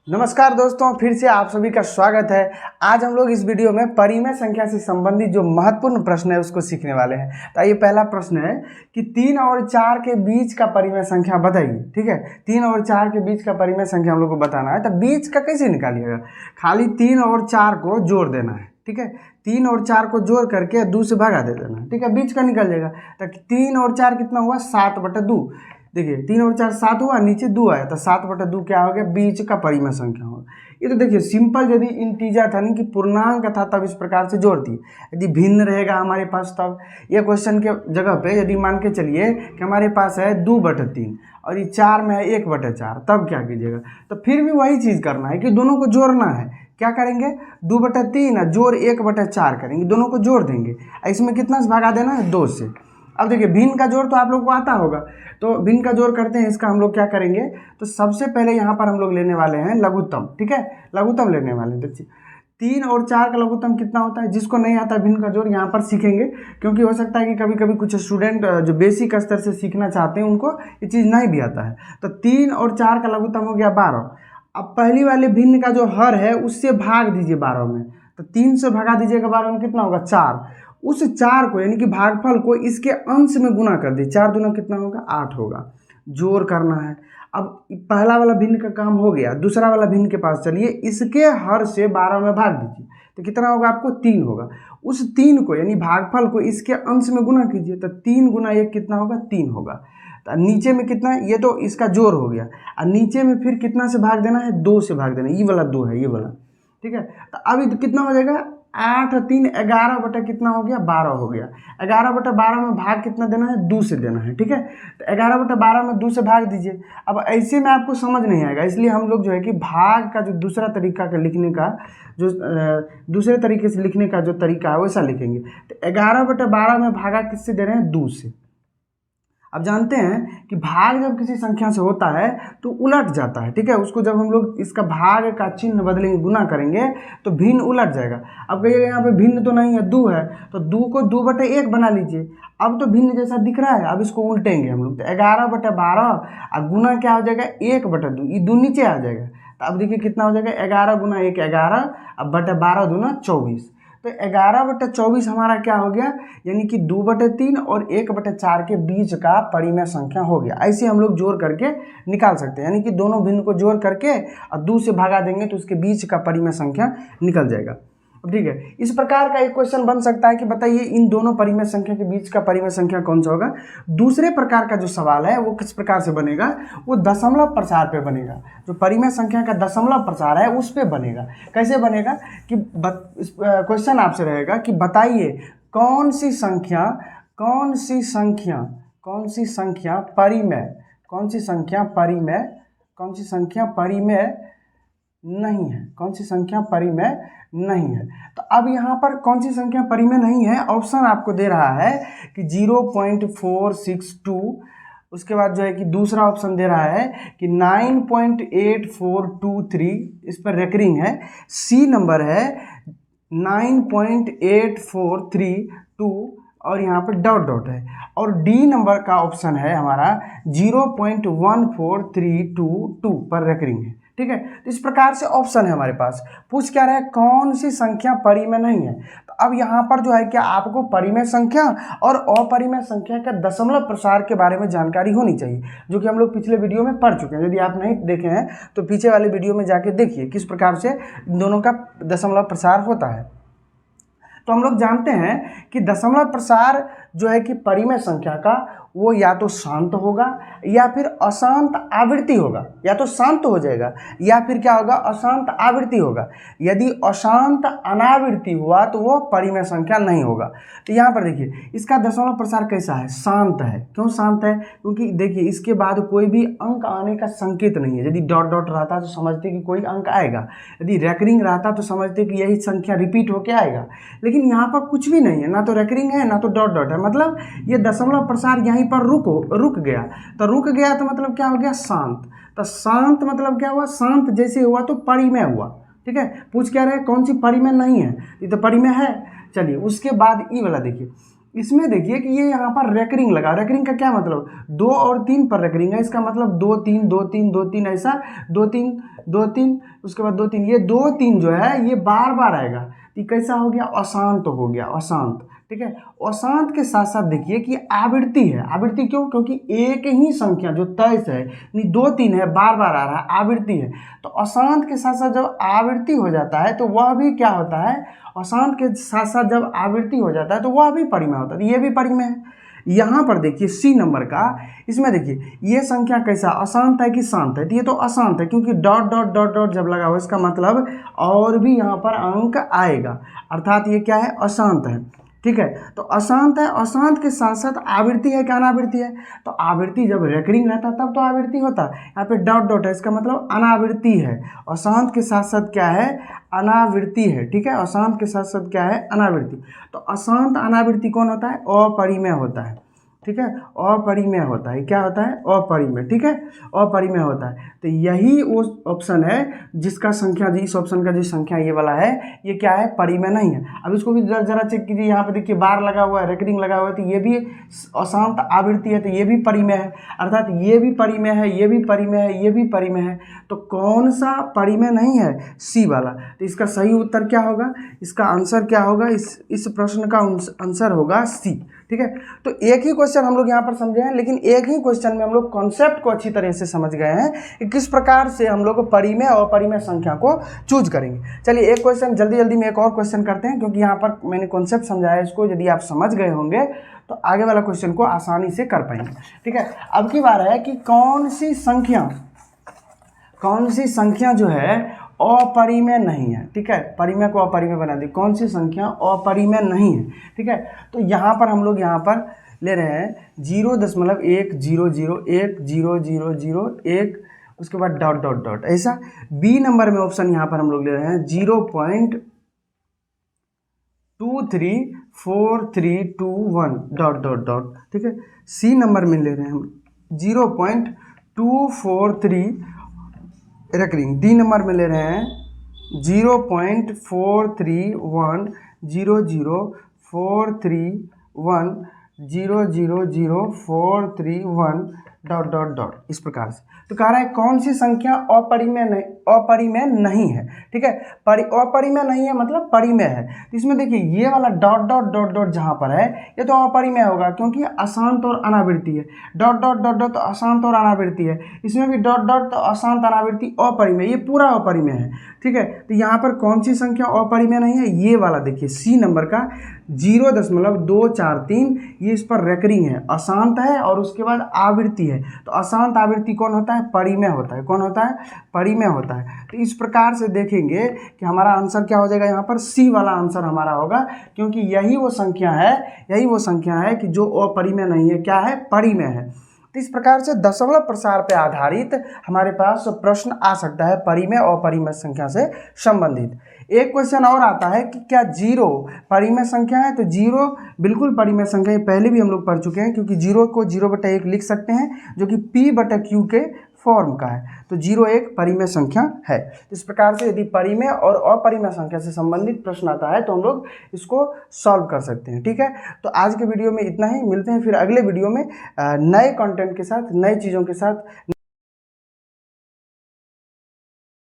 नमस्कार दोस्तों, फिर से आप सभी का स्वागत है। आज हम लोग इस वीडियो में परिमेय संख्या से संबंधित जो महत्वपूर्ण प्रश्न है उसको सीखने वाले हैं। तो ये पहला प्रश्न है कि 3 और 4 के बीच का परिमेय संख्या बताइए। ठीक है, 3 और 4 के बीच का परिमेय संख्या हम लोग को बताना है। तो बीच का कैसे निकालिएगा? खाली 3 और 4 को जोड़ देना है। ठीक है, 3 और 4 को जोड़ करके 2 से भगा दे देना है। ठीक है, बीच का निकल जाएगा। तो 3 और 4 कितना हुआ? 7/2। देखिए 3 और 4 7 हुआ, नीचे 2 आया तो 7/2 क्या हो गया? बीच का परिमेय संख्या होगा। ये तो देखिए सिंपल, यदि इंटीजर था नहीं कि पूर्णांक था तब इस प्रकार से जोड़ दिए। यदि भिन्न रहेगा हमारे पास तब ये क्वेश्चन के जगह पे यदि मान के चलिए कि हमारे पास है 2/3 और ये 4 में है 1/4, तब क्या कीजिएगा? तो फिर भी वही चीज़ करना है कि दोनों को जोड़ना है। क्या करेंगे? 2/3 जोड़ 1/4 करेंगे, दोनों को जोड़ देंगे। इसमें कितना से भागा देना है? 2 से। अब देखिए भिन्न का जोड़ तो आप लोग को आता होगा, तो भिन्न का जोड़ करते हैं। इसका हम लोग क्या करेंगे? तो सबसे पहले यहाँ पर हम लोग लेने वाले हैं लघुत्तम। ठीक है, लघुत्तम लेने वाले हैं। देखिए 3 और 4 का लघुत्तम कितना होता है? जिसको नहीं आता भिन्न का जोड़ यहाँ पर सीखेंगे, क्योंकि हो सकता है कि कभी कभी कुछ स्टूडेंट जो बेसिक स्तर से सीखना चाहते हैं उनको ये चीज़ नहीं भी आता है। तो 3 और 4 का लघुत्तम हो गया 12। अब पहली वाले भिन्न का जो हर है उससे भाग दीजिए 12 में। तो 3 से भगा दीजिएगा 12 में, कितना होगा? 4। उस 4 को यानी कि भागफल को इसके अंश में गुना कर दिए। 4 दूना कितना होगा? 8 होगा। जोड़ करना है। अब पहला वाला भिन्न का काम हो गया। दूसरा वाला भिन्न के पास चलिए, इसके हर से 12 में भाग दीजिए तो कितना होगा आपको? 3 होगा। उस 3 को यानी भागफल को इसके अंश में गुना कीजिए तो 3 गुना 1 कितना होगा? 3 होगा। तो नीचे में कितना है? ये तो इसका जोड़ हो गया। और नीचे में फिर कितना से भाग देना है? 2 से भाग देना है। ये वाला 2 है, ये वाला। ठीक है, तो अभी तो कितना हो जाएगा? 8 और 3 11 बटा कितना हो गया? 12 हो गया। 11/12 में भाग कितना देना है? 2 से देना है। ठीक है, तो 11/12 में 2 से भाग दीजिए। अब ऐसे में आपको समझ नहीं आएगा, इसलिए हम लोग जो है कि भाग का जो दूसरा तरीका का लिखने का जो दूसरे तरीके से लिखने का जो तरीका है वैसा लिखेंगे। तो 11/12 में भागा किससे दे रहे हैं? 2 से। अब जानते हैं कि भाग जब किसी संख्या से होता है तो उलट जाता है। ठीक है, उसको जब हम लोग इसका भाग का चिन्ह बदलेंगे, गुना करेंगे तो भिन्न उलट जाएगा। अब कहिएगा यहाँ पे भिन्न तो नहीं है, 2 है, तो 2 को 2/1 बना लीजिए। अब तो भिन्न जैसा दिख रहा है, अब इसको उल्टेंगे हम लोग। तो 11/12 और गुना क्या हो जाएगा? 1/2। ये 2 नीचे आ जाएगा। तो अब देखिए कितना हो जाएगा? 11 गुना 1 11, अब बटा 12 दूना 24। तो 11/24 हमारा क्या हो गया? यानी कि 2/3 और 1/4 के बीच का परिमेय संख्या हो गया। ऐसे हम लोग जोड़ करके निकाल सकते हैं, यानी कि दोनों भिन्न को जोड़ करके और 2 से भागा देंगे तो उसके बीच का परिमेय संख्या निकल जाएगा। अब ठीक है, इस प्रकार का एक क्वेश्चन बन सकता है कि बताइए इन दोनों परिमेय संख्या के बीच का परिमेय संख्या कौन सा होगा। दूसरे प्रकार का जो सवाल है वो किस प्रकार से बनेगा? वो दशमलव प्रसार पे बनेगा। जो परिमेय संख्या का दशमलव प्रसार है उस पे बनेगा। कैसे बनेगा कि क्वेश्चन आपसे रहेगा कि बताइए कौन सी संख्या परिमेय नहीं है। कौन सी संख्या परिमेय नहीं है? तो अब यहाँ पर कौन सी संख्या परिमेय नहीं है? ऑप्शन आपको दे रहा है कि 0.462, उसके बाद जो है कि दूसरा ऑप्शन दे रहा है कि 9.8423, इस पर रेकरिंग है। सी नंबर है 9.8432 और यहाँ पर डॉट डॉट है। और डी नंबर का ऑप्शन है हमारा 0.14322 पर रेकरिंग है। ठीक है, तो इस प्रकार से ऑप्शन है हमारे पास। पूछ क्या रहा है? कौन सी संख्या परिमेय नहीं है? तो अब यहाँ पर जो है कि आपको परिमेय संख्या और अपरिमेय संख्या का दशमलव प्रसार के बारे में जानकारी होनी चाहिए, जो कि हम लोग पिछले वीडियो में पढ़ चुके हैं। यदि आप नहीं देखे हैं तो पीछे वाले वीडियो में जाके देखिए किस प्रकार से इन दोनों का दशमलव प्रसार होता है। तो हम लोग जानते हैं कि दशमलव प्रसार जो है कि परिमेय संख्या का वो या तो शांत होगा या फिर अशांत आवृत्ति होगा। या तो शांत हो जाएगा या फिर क्या होगा? अशांत आवृत्ति होगा। यदि अशांत अनावृत्ति हुआ तो वो परिमेय संख्या नहीं होगा। तो यहाँ पर देखिए इसका दशमलव प्रसार कैसा है? शांत है। क्यों शांत है? क्योंकि देखिए इसके बाद कोई भी अंक आने का संकेत नहीं है। यदि डॉट डॉट रहता तो समझते कि कोई अंक आएगा, यदि रेकरिंग रहता तो समझते कि यही संख्या रिपीट होके आएगा। लेकिन यहाँ पर कुछ भी नहीं है, ना तो रेकरिंग है ना तो डॉट डॉट है, मतलब ये दशमलव प्रसार यहीं पर रुक गया। तो रुक गया तो मतलब क्या हो गया? शांत। तो शांत मतलब क्या हुआ? शांत जैसे हुआ तो परिमेय हुआ। ठीक है, पूछ क्या रहे? कौन सी परिमेय नहीं है? ये तो परिमेय है। चलिए उसके बाद ई वाला देखिए, इसमें देखिए कि ये यहाँ पर रेकरिंग लगा, रेकरिंग का क्या मतलब, 2 और 3 पर रेकरिंग है, इसका मतलब 2 3 2 3 2 3 ऐसा 2 3 2 3 उसके बाद 2 3, ये 2 3 जो है ये बार बार आएगा, तो कैसा हो गया, अशांत हो गया, अशांत। ठीक है, अशांत के साथ साथ देखिए कि आवृत्ति है, आवृत्ति क्यों, क्योंकि एक ही संख्या जो तय है, नहीं 2 3 है, बार बार आ रहा है, आवृत्ति है। तो अशांत के साथ साथ जब आवृत्ति हो जाता है तो वह भी क्या होता है, अशांत के साथ साथ जब आवृत्ति हो जाता है तो वह भी परिमेय होता है, ये भी परिमेय है। यहाँ पर देखिए सी नंबर का, इसमें देखिए ये संख्या कैसा, अशांत है कि शांत है, तो ये तो अशांत है, क्योंकि डॉट डॉट डॉट डॉट जब लगा हुआ इसका मतलब और भी यहाँ पर अंक आएगा, अर्थात ये क्या है, अशांत है। ठीक है, तो अशांत है, अशांत के साथ साथ आवृत्ति है, क्या अनावृत्ति है, तो आवृत्ति जब रेकरिंग रहता तब तो आवृत्ति होता है, यहाँ पे डॉट डॉट है, इसका मतलब अनावृत्ति है, अशांत के साथ साथ क्या है, अनावृत्ति है। ठीक है, अशांत के साथ साथ क्या है, अनावृत्ति। तो अशांत अनावृत्ति कौन होता है, अपरिमेय होता है। ठीक है, अपरिमेय होता है, क्या होता है, अपरिमेय। ठीक है, अपरिमेय होता है, तो यही वो ऑप्शन है जिसका संख्या, इस ऑप्शन का जो संख्या ये वाला है, ये क्या है, परिमेय नहीं है। अब इसको भी जरा चेक कीजिए, यहाँ पे देखिए बार लगा हुआ है, रेकरिंग लगा हुआ है, तो ये भी अशांत आवृत्ति है, तो ये भी परिमेय है, अर्थात ये भी परिमेय है, ये भी परिमेय है, ये भी परिमेय है। तो कौन सा परिमेय नहीं है, सी वाला। तो इसका सही उत्तर क्या होगा, इसका आंसर क्या होगा, इस प्रश्न का आंसर होगा सी। ठीक है, तो एक ही क्वेश्चन हम लोग यहाँ पर समझे हैं, लेकिन एक ही क्वेश्चन में हम लोग कॉन्सेप्ट को अच्छी तरह से समझ गए हैं कि किस प्रकार से हम लोग परिमेय और अपरिमेय संख्या को चूज करेंगे। चलिए एक क्वेश्चन जल्दी जल्दी में एक और क्वेश्चन करते हैं, क्योंकि यहाँ पर मैंने कॉन्सेप्ट समझाया, इसको यदि आप समझ गए होंगे तो आगे वाला क्वेश्चन को आसानी से कर पाएंगे। ठीक है, अब की बार है कि कौन सी संख्या जो है अपरिमेय नहीं है। ठीक है, परिमेय को अपरिमेय बना दी, कौन सी संख्या अपरिमेय नहीं है। ठीक है, तो यहाँ पर हम लोग यहाँ पर ले रहे हैं 0.1001, उसके बाद डॉट डॉट डॉट, ऐसा। बी नंबर में ऑप्शन यहाँ पर हम लोग ले रहे हैं 0.234321 डॉट डॉट डॉट। ठीक है, सी नंबर में ले रहे हैं हम 0.243 रेकरिंग। डी नंबर में ले रहे हैं 0.431000431 डॉट डॉट डॉट, इस प्रकार से। तो कह रहा है कौन सी संख्या अपरिमेय नहीं है। ठीक है, अपरिमेय नहीं है मतलब परिमेय है। तो इसमें देखिए ये वाला डॉट डॉट डॉट डॉट जहाँ पर है ये तो अपरिमेय होगा, क्योंकि अशांत और अनावृत्ति है। डॉट डॉट डॉट डॉट तो अशांत और अनावृत्ति है, इसमें भी डॉट डॉट तो अशांत अनावृत्ति अपरिमेय, ये पूरा अपरिमेय है। ठीक है, तो यहाँ पर कौन सी संख्या अपरिमेय नहीं है, ये वाला देखिए सी नंबर का 0.243, ये इस पर रेकरिंग है, अशांत है और उसके बाद आवृत्ति है। तो अशांत आवृत्ति कौन होता है, परिमेय होता है। कौन होता है, परिमेय होता है। तो इस प्रकार से देखेंगे कि हमारा आंसर क्या हो जाएगा, यहाँ पर सी वाला आंसर हमारा होगा, क्योंकि यही वो संख्या है कि जो अपरिमेय नहीं है, क्या है, परिमेय है। तो इस प्रकार से दशमलव प्रसार पर आधारित हमारे पास प्रश्न आ सकता है परिमेय और अपरिमेय संख्या से संबंधित। एक क्वेश्चन और आता है कि क्या 0 परिमेय संख्या है, तो 0 बिल्कुल परिमेय संख्या है, पहले भी हम लोग पढ़ चुके हैं, क्योंकि 0 को 0/1 लिख सकते हैं, जो कि P/Q के फॉर्म का है। तो 0 एक परिमेय संख्या है। इस प्रकार से यदि परिमेय और अपरिमेय संख्या से संबंधित प्रश्न आता है तो हम लोग इसको सॉल्व कर सकते हैं। ठीक है, तो आज के वीडियो में इतना ही, मिलते हैं फिर अगले वीडियो में नए कंटेंट के साथ, नई चीज़ों के साथ।